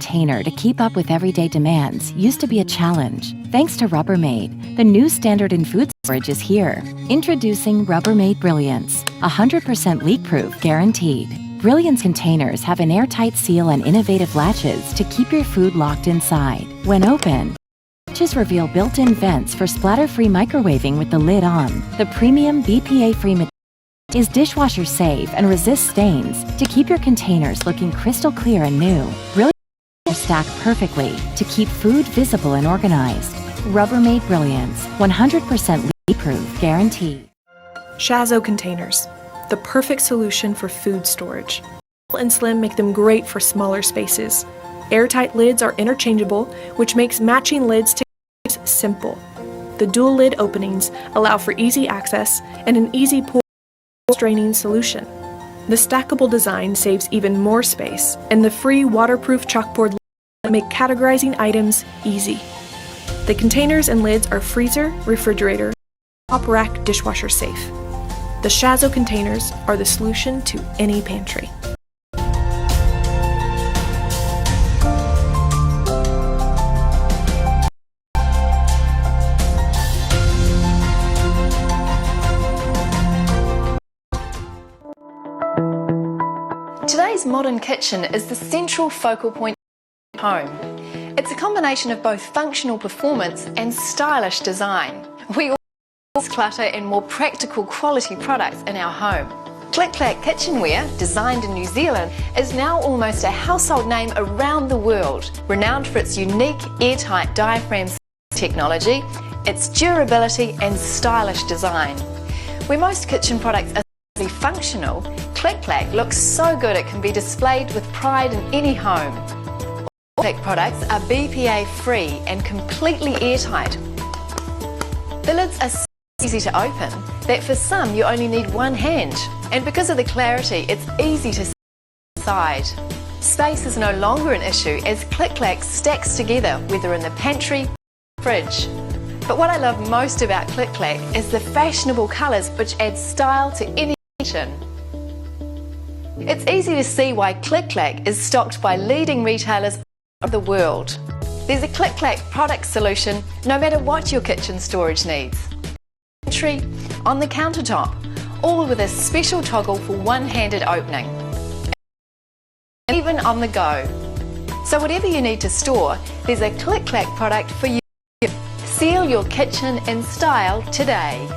container to keep up with everyday demands used to be a challenge. Thanks to Rubbermaid, the new standard in food storage is here. Introducing Rubbermaid Brilliance, 100% leak-proof guaranteed. Brilliance containers have an airtight seal and innovative latches to keep your food locked inside. When open, latches reveal built-in vents for splatter-free microwaving with the lid on. The premium BPA-free material is dishwasher safe and resists stains to keep your containers looking crystal clear and new. Brilliance stack perfectly to keep food visible and organized. Rubbermaid Brilliance, 100% leak-proof guaranteed. Shazo containers, the perfect solution for food storage. Small and slim make them great for smaller spaces. Airtight lids are interchangeable, which makes matching lids to simple. The dual lid openings allow for easy access and an easy pour straining solution. The stackable design saves even more space, and the free waterproof chalkboard lids make categorizing items easy. The containers and lids are freezer, refrigerator, top rack dishwasher safe. The Shazo containers are the solution to any pantry. Today's modern kitchen is the central focal point of home. It's a combination of both functional performance and stylish design. We all want less clutter and more practical quality products in our home. Click Clack kitchenware, designed in New Zealand, is now almost a household name around the world, renowned for its unique airtight diaphragm technology, its durability and stylish design. Where most kitchen products are functional, Click Clack looks so good it can be displayed with pride in any home. All Click products are BPA free and completely airtight. The lids are so easy to open that for some you only need one hand, and because of the clarity it's easy to see inside. Space is no longer an issue as Click Clack stacks together whether in the pantry or fridge. But what I love most about Click Clack is the fashionable colours which add style to any kitchen. It's easy to see why Click Clack is stocked by leading retailers of the world. There's a Click Clack product solution no matter what your kitchen storage needs. Pantry, on the countertop, all with a special toggle for one-handed opening. Even on the go. So whatever you need to store, there's a Click Clack product for you. Seal your kitchen in style today.